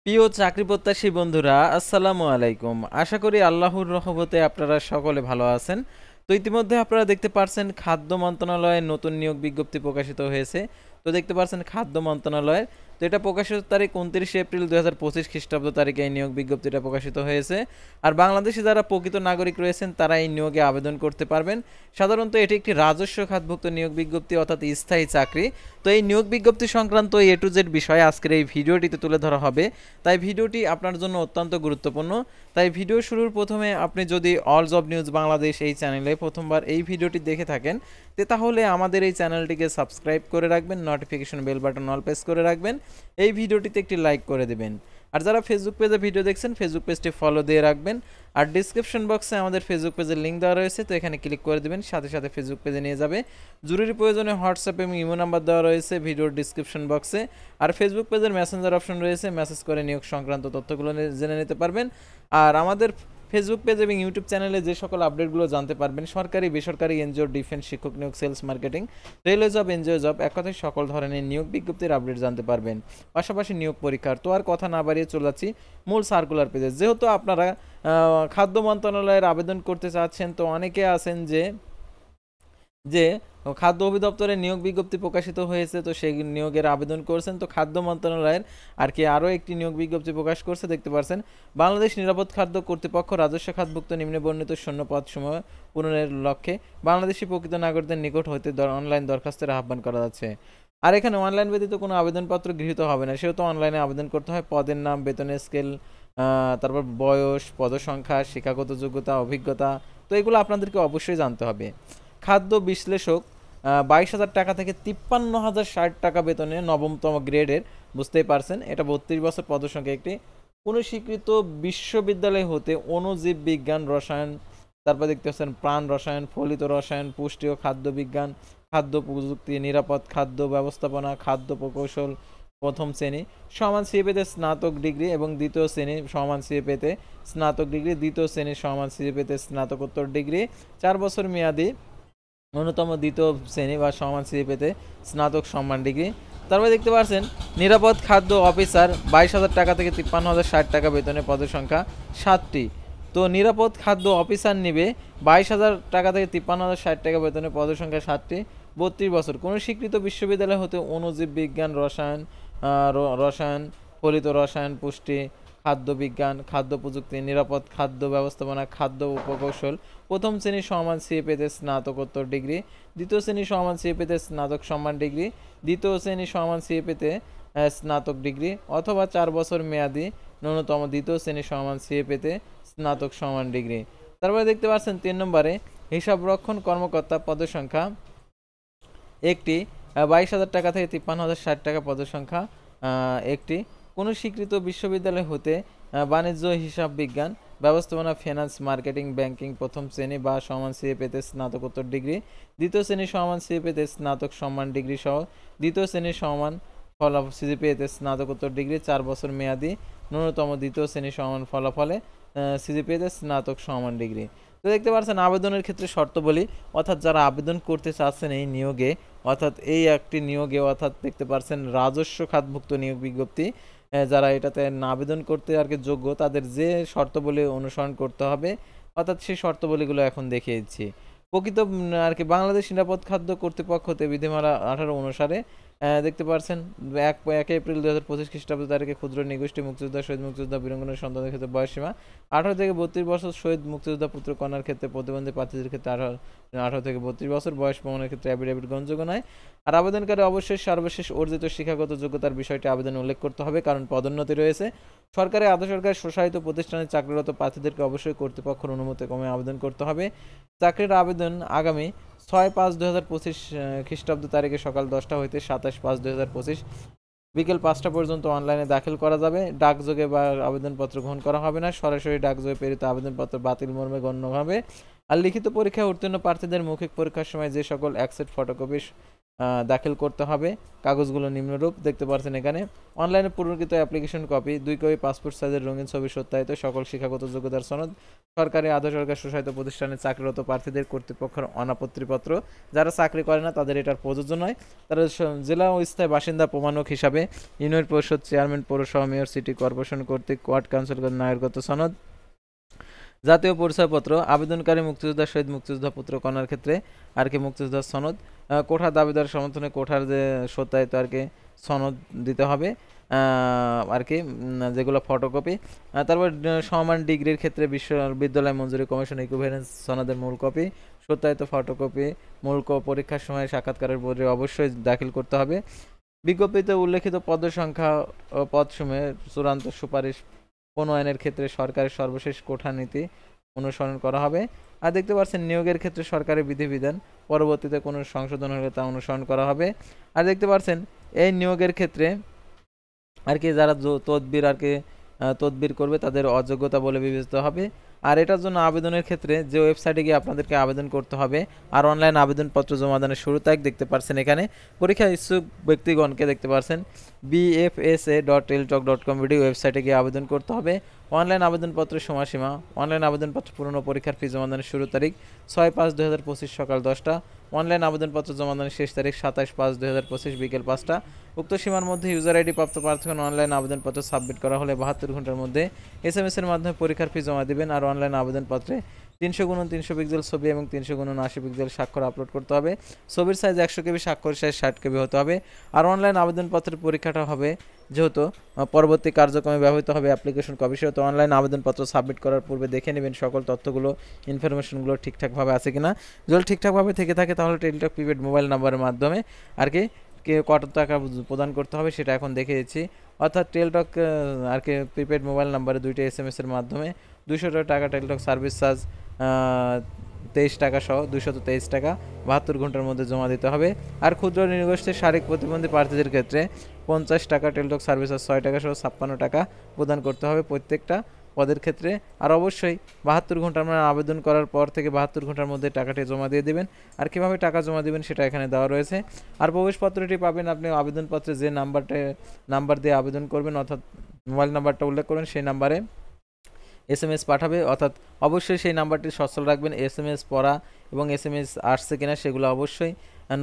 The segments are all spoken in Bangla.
প্রিয় চাকরি প্রত্যাশী বন্ধুরা, আসসালামু আলাইকুম। আশা করি আল্লাহর রহমতে আপনারা সকলে ভালো আছেন। তো ইতিমধ্যে আপনারা দেখতে পারছেন খাদ্য মন্ত্রণালয়ের নতুন নিয়োগ বিজ্ঞপ্তি প্রকাশিত হয়েছে। তো দেখতে পারছেন খাদ্য মন্ত্রণালয়ের, তো এটা প্রকাশিত তারিখ 29 এপ্রিল 2025 খ্রিস্টাব্দ তারিখে এই নিয়োগ বিজ্ঞপ্তিটা প্রকাশিত হয়েছে। আর বাংলাদেশে যারা প্রকৃত নাগরিক রয়েছেন তারা এই নিয়োগে আবেদন করতে পারবেন। সাধারণত এটি একটি রাজস্ব খাতভুক্ত নিয়োগ বিজ্ঞপ্তি, অর্থাৎ স্থায়ী চাকরি। তো এই নিয়োগ বিজ্ঞপ্তি সংক্রান্ত এ টু জেড বিষয় আজকের এই ভিডিওটিতে তুলে ধরা হবে। তাই ভিডিওটি আপনার জন্য অত্যন্ত গুরুত্বপূর্ণ। তাই ভিডিও শুরুর প্রথমে আপনি যদি অল জব নিউজ বাংলাদেশ এই চ্যানেলে প্রথমবার এই ভিডিওটি দেখে থাকেন, তাহলে আমাদের এই চ্যানেলটিকে সাবস্ক্রাইব করে রাখবেন, notification bell button all press করে রাখবেন, এই ভিডিওটিতে একটি লাইক করে দেবেন। আর যারা ফেসবুক পেজে ভিডিও দেখছেন, ফেসবুক পেজটি ফলো দিয়ে রাখবেন। আর ডিসক্রিপশন বক্সে আমাদের ফেসবুক পেজের লিঙ্ক দেওয়া রয়েছে, তো এখানে ক্লিক করে দেবেন, সাথে সাথে ফেসবুক পেজে নিয়ে যাবে। জরুরি প্রয়োজনে হোয়াটসঅ্যাপ এবং ইমো নাম্বার দেওয়া রয়েছে ভিডিওর ডিসক্রিপশন বক্সে। আর ফেসবুক পেজের মেসেঞ্জার অপশন রয়েছে, মেসেজ করে নিয়োগ সংক্রান্ত তথ্যগুলো জেনে নিতে পারবেন। আর আমাদের ফেসবুক পেজ এবং ইউটিউব চ্যানেলে যে সকল আপডেটগুলো জানতে পারবেন, সরকারি বেসরকারি এনজিও, ডিফেন্স, শিক্ষক নিয়োগ, sales marketing, railway job, NGO job, এক কথায় সকল ধরনের নিয়োগ বিজ্ঞপ্তির আপডেট জানতে পারবেন। পাশাপাশি নিয়োগ পরীক্ষার। তো আর কথা না বাড়িয়ে চলে যাচ্ছি মূল সার্কুলার পেজে। যেহেতু আপনারা খাদ্য মন্ত্রণালয়ের আবেদন করতে চাচ্ছেন, তো অনেকে আছেন যে যে খাদ্য অধিদপ্তরে নিয়োগ বিজ্ঞপ্তি প্রকাশিত হয়েছে, তো সেই নিয়োগের আবেদন করছেন। তো খাদ্য মন্ত্রণালয়ের আর কি আরও একটি নিয়োগ বিজ্ঞপ্তি প্রকাশ করছে, দেখতে পাচ্ছেন। বাংলাদেশ নিরাপদ খাদ্য কর্তৃপক্ষ রাজস্ব খাতভুক্ত নিম্নে বর্ণিত শূন্য পদ সমূহ পূরণের লক্ষ্যে বাংলাদেশি প্রকৃত নাগরিকদের নিকট হইতে অনলাইন দরখাস্তের আহ্বান করা যাচ্ছে। আর এখানে অনলাইন ব্যতীত কোনো আবেদনপত্র গৃহীত হবে না, সেহেতু অনলাইনে আবেদন করতে হয়। পদের নাম, বেতনের স্কেল, তারপর বয়স, পদসংখ্যা, শিক্ষাগত যোগ্যতা, অভিজ্ঞতা, তো এগুলো আপনাদেরকে অবশ্যই জানতে হবে। খাদ্য বিশ্লেষক 22,000 টাকা থেকে 53,060 টাকা বেতনে নবমতম গ্রেডের, বুঝতেই পারছেন। এটা 32 বছর, পদসংখ্যা একটি। কোনো স্বীকৃত বিশ্ববিদ্যালয় হতে অণুজীব বিজ্ঞান, রসায়ন, তারপর দেখতে পাচ্ছেন প্রাণ রসায়ন, ফলিত রসায়ন, পুষ্টি ও খাদ্য বিজ্ঞান, খাদ্য প্রযুক্তি, নিরাপদ খাদ্য ব্যবস্থাপনা, খাদ্য প্রকৌশল প্রথম শ্রেণী সমান সিএ পেতে স্নাতক ডিগ্রি, এবং দ্বিতীয় শ্রেণী সমান সিএ পেতে স্নাতক ডিগ্রি, দ্বিতীয় শ্রেণী সমান সিএ পেতে স্নাতকোত্তর ডিগ্রি, 4 বছর মেয়াদি ন্যূনতম দ্বিতীয় শ্রেণী বা সমান সিএ পেতে স্নাতক সম্মান ডিগ্রি। তারপরে দেখতে পাচ্ছেন নিরাপদ খাদ্য অফিসার 22,000 টাকা থেকে 53,060 টাকা বেতনে, পদের সংখ্যা 7টি। তো নিরাপদ খাদ্য অফিসার নিবে 22,000 টাকা থেকে 53,060 টাকা বেতনে, পদের সংখ্যা 7টি, 32 বছর। কোনো স্বীকৃত বিশ্ববিদ্যালয় হতে অণুজীব বিজ্ঞান, রসায়ন, রসায়ন, ফলিত রসায়ন, পুষ্টি, খাদ্য বিজ্ঞান, খাদ্য প্রযুক্তি, নিরাপদ খাদ্য ব্যবস্থাপনা, খাদ্য প্রকৌশল প্রথম শ্রেণী সমান সিএ পেতে স্নাতকোত্তর ডিগ্রি, দ্বিতীয় শ্রেণী সমান সিএ পেতে স্নাতক সম্মান ডিগ্রি, দ্বিতীয় শ্রেণী সমান সিএ পেতে স্নাতক ডিগ্রি, অথবা 4 বছর মেয়াদি ন্যূনতম দ্বিতীয় শ্রেণী সমান সিএ পেতে স্নাতক সমান ডিগ্রি। তারপরে দেখতে পাচ্ছেন 3 নম্বরে হিসাবরক্ষণ কর্মকর্তা, পদের সংখ্যা একটি, 22,000 টাকা থেকে 53,060 টাকা, পদের সংখ্যা একটি। কোনো স্বীকৃত বিশ্ববিদ্যালয় হতে বাণিজ্য, হিসাব বিজ্ঞান, ব্যবস্থাপনা, ফিনান্স, মার্কেটিং, ব্যাংকিং প্রথম শ্রেণী বা সমান সিএ পেতে স্নাতকোত্তর ডিগ্রি, দ্বিতীয় শ্রেণী সমান সিএ পেতে স্নাতক সম্মান ডিগ্রি সহ দ্বিতীয় শ্রেণী সমান সিজিপিএতে স্নাতকোত্তর ডিগ্রি, 4 বছর মেয়াদি ন্যূনতম দ্বিতীয় শ্রেণী সমান ফলাফলে সিজিপিএতে স্নাতক সমান ডিগ্রি। তো দেখতে পাচ্ছেন আবেদনের ক্ষেত্রে শর্তাবলী, অর্থাৎ যারা আবেদন করতে চাচ্ছেন এই নিয়োগে, অর্থাৎ এই একটি নিয়োগে, অর্থাৎ দেখতে পাচ্ছেন রাজস্ব খাতভুক্ত নিয়োগ বিজ্ঞপ্তি, যারা এটাতে আবেদন করতে আর কি যোগ্য, তাদের যে শর্তাবলী অনুসরণ করতে হবে, অর্থাৎ সেই শর্তাবলীগুলো এখন দেখিয়ে দিচ্ছি। প্রকৃত আর কি বাংলাদেশ নিরাপদ খাদ্য কর্তৃপক্ষ হতে বিধিমালা 18 অনুসারে দেখতে পাচ্ছেন 1 এপ্রিল 2025 খ্রিস্টাব্দ তারিখে ক্ষুদ্র নিগোষ্ঠী মুক্তিযোদ্ধা, শহীদ মুক্তিযোদ্ধা, বীরাঙ্গনের সন্তানদের ক্ষেত্রে বয়সসীমা 18 থেকে 32 বছর, শহীদ মুক্তিযোদ্ধা পুত্র কন্যার ক্ষেত্রে, প্রতিবন্ধী প্রার্থীদের ক্ষেত্রে 18 থেকে 32 বছর, বয়স প্রমাণের ক্ষেত্রে অ্যাফিডেভিট গ্রহণযোগ্য নয়। আর আবেদনকারী অবশ্যই সর্বশেষ অর্জিত শিক্ষাগত যোগ্যতার বিষয়টি আবেদনে উল্লেখ করতে হবে, কারণ পদোন্নতি রয়েছে। সরকারি, আধা সরকারি, স্বশাসিত প্রতিষ্ঠানে চাকরিরত প্রার্থীদেরকে অবশ্যই কর্তৃপক্ষের অনুমতি ক্রমে আবেদন করতে হবে। চাকরির আবেদন আগামী 6/5/2025 খ্রিস্টাব্দ তারিখে সকাল 10টা হইতে 27/5/2025 বিকেল 5টা পর্যন্ত অনলাইনে দাখিল করা যাবে। ডাকযোগে বা আবেদনপত্র গ্রহণ করা হবে না, সরাসরি ডাকযোগে প্রেরিত আবেদনপত্র বাতিল মর্মে গণ্য হবে। আর লিখিত পরীক্ষায় উত্তীর্ণ প্রার্থীদের মৌখিক পরীক্ষার সময় যে সকল অ্যাকসেপ্ট ফটোকপি দাখিল করতে হবে। কাগজগুলো নিম্নরূপ দেখতে পাচ্ছেন এখানে। অনলাইনে পূরণকৃত অ্যাপ্লিকেশন কপি, 2 কপি পাসপোর্ট সাইজের রঙিন ছবি সত্যায়িত সকল শিক্ষাগত যোগ্যতার সনদ, সরকারি আধা সরকারি স্বশাসিত প্রতিষ্ঠানে চাকরিরত প্রার্থীদের কর্তৃপক্ষের অনাপত্তিপত্র, যারা চাকরি করে না তাদের এটার প্রযোজ্য নয়, তারা জেলা ও স্থায়ী বাসিন্দা প্রমাণক হিসাবে ইউনিয়ন পরিষদ চেয়ারম্যান, পৌরসভা মেয়র, সিটি কর্পোরেশন কর্তৃক ওয়ার্ড কাউন্সিল নাগরিকত্ব সনদ, জাতীয় পরিচয়পত্র, আবেদনকারী মুক্তিযোদ্ধা শহীদ মুক্তিযোদ্ধা পুত্র কন্যার ক্ষেত্রে আর কি মুক্তিযোদ্ধার সনদ, কোঠা দাবিদার সমর্থনে কোঠার যে সত্যায়িত আর কি সনদ দিতে হবে আর কি, যেগুলো ফটোকপি। তারপর সমান ডিগ্রির ক্ষেত্রে বিশ্ববিদ্যালয় মঞ্জুরি কমিশন ইকুইভ্যালেন্স সনদের মূল কপি, সত্যায়িত ফটোকপি, মূল পরীক্ষার সময় সাক্ষাৎকারের বোর্ডে অবশ্যই দাখিল করতে হবে। বিজ্ঞপ্তিতে উল্লেখিত পদ সংখ্যা ও পদসমূহের চূড়ান্ত সুপারিশ প্রণয়নের ক্ষেত্রে সরকারের সর্বশেষ কোঠা নীতি অনুসরণ করা হবে। আর দেখতে পাচ্ছেন নিয়োগের ক্ষেত্রে সরকারি বিধিবিধান পরবর্তীতে কোনো সংশোধন হলে তা অনুসরণ করা হবে। আর দেখতে পাচ্ছেন এই নিয়োগের ক্ষেত্রে আর কি যারা তদবির আর কি তদবির করবে তাদের অযোগ্যতা বলে বিবেচিত হবে। আর এটার জন্য আবেদনের ক্ষেত্রে যে ওয়েবসাইটে গিয়ে আপনাদেরকে আবেদন করতে হবে আর অনলাইন আবেদনপত্র জমাদানের শুরু তারিখ দেখতে পাচ্ছেন এখানে। পরীক্ষা ইচ্ছুক ব্যক্তিগণকে দেখতে পাচ্ছেন bfsa.teltok.com ওয়েবসাইটে গিয়ে আবেদন করতে হবে। অনলাইন আবেদনপত্রের সময়সীমা, অনলাইন আবেদনপত্র পূরণ ও পরীক্ষার ফি জমাদানের শুরু তারিখ 6/5/2025 সকাল 10টা, অনলাইন আবেদনপত্র জমাদানের শেষ তারিখ 27/5/2025 বিকেল 5টা। উক্ত সীমার মধ্যে ইউজার আইডি প্রাপ্ত প্রার্থীগণ অনলাইন আবেদনপত্র সাবমিট করা হলে 72 ঘন্টার মধ্যে SMS এর মাধ্যমে পরীক্ষার ফি জমা দিবেন। আর অনলাইন আবেদনপত্রে 300x300 পিক্সেল ছবি এবং 300x80 পিক্সেল স্বাক্ষর আপলোড করতে হবে। ছবির সাইজ 100 কেবি, স্বাক্ষর সাইজ 60 কেবি হতে হবে। আর অনলাইন আবেদনপত্রের পরীক্ষাটা হবে যেহেতু পরবর্তী কার্যক্রমে ব্যবহৃত হবে অ্যাপ্লিকেশন কপি, সেহেতু অনলাইন আবেদনপত্র সাবমিট করার পূর্বে দেখে নেবেন সকল তথ্যগুলো ইনফরমেশনগুলো ঠিকঠাকভাবে আছে কিনা। যদি ঠিকঠাকভাবে থেকে থাকে তাহলে টেলিটক প্রিপেড মোবাইল নাম্বারের মাধ্যমে আর কি কত টাকা প্রদান করতে হবে সেটা এখন দেখে দিচ্ছি। অর্থাৎ টেলিটক আর কি প্রিপেড মোবাইল নাম্বারে 2টা SMS এর মাধ্যমে 200 টাকা টেলিটক সার্ভিস চার্জ 23 টাকা সহ 223 টাকা 72 ঘন্টার মধ্যে জমা দিতে হবে। আর ক্ষুদ্র নৃগোষ্ঠীর শারীরিক প্রতিবন্ধী প্রার্থীদের ক্ষেত্রে 50 টাকা টেলিটক সার্ভিস চার্জ 6 টাকা সহ 56 টাকা প্রদান করতে হবে প্রত্যেকটা পদের ক্ষেত্রে। আর অবশ্যই 72 ঘন্টা আপনারা আবেদন করার পর থেকে 72 ঘন্টার মধ্যে টাকাটি জমা দিয়ে দিবেন। আর কীভাবে টাকা জমা দিবেন সেটা এখানে দেওয়া রয়েছে। আর প্রবেশপত্রটি পাবেন আপনি আবেদনপত্রে যে নাম্বার দিয়ে আবেদন করবেন, অর্থাৎ মোবাইল নাম্বারটা উল্লেখ করবেন সেই নাম্বারে SMS পাঠাবে, অর্থাৎ অবশ্যই সেই নাম্বারটি সচল রাখবেন। SMS পড়া এবং SMS আসছে কিনা সেগুলো অবশ্যই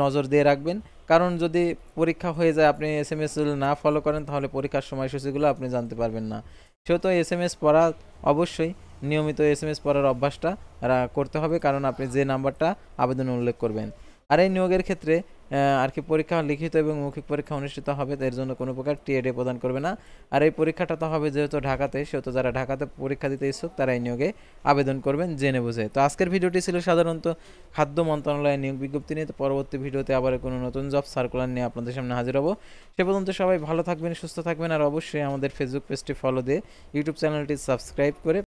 নজর দিয়ে রাখবেন, কারণ যদি পরীক্ষা হয়ে যায় আপনি SMS না ফলো করেন তাহলে পরীক্ষার সময়সূচিগুলো আপনি জানতে পারবেন না। সেহেতু SMS পড়া অবশ্যই নিয়মিত SMS পড়ার অভ্যাসটা করতে হবে, কারণ আপনি যে নাম্বারটা আবেদনে উল্লেখ করবেন। আর এই নিয়োগের ক্ষেত্রে আর কি পরীক্ষা লিখিত এবং মৌখিক পরীক্ষা অনুষ্ঠিত হবে, এর জন্য কোনো প্রকার টিএডি প্রদান করবে না। আর এই পরীক্ষাটা তো হবে যেহেতু ঢাকাতে, সেহেতু যারা ঢাকাতে পরীক্ষা দিতে ইচ্ছুক তারা এই নিয়োগে আবেদন করবেন জেনে বুঝে। তো আজকের ভিডিওটি ছিল সাধারণত খাদ্য মন্ত্রণালয়ের নিয়োগ বিজ্ঞপ্তি নিয়ে। তো পরবর্তী ভিডিওতে আবার কোনো নতুন জব সার্কুলার নিয়ে আপনাদের সামনে হাজির হব। সে পর্যন্ত সবাই ভালো থাকবেন, সুস্থ থাকবেন। আর অবশ্যই আমাদের ফেসবুক পেজটি ফলো দিয়ে ইউটিউব চ্যানেলটি সাবস্ক্রাইব করে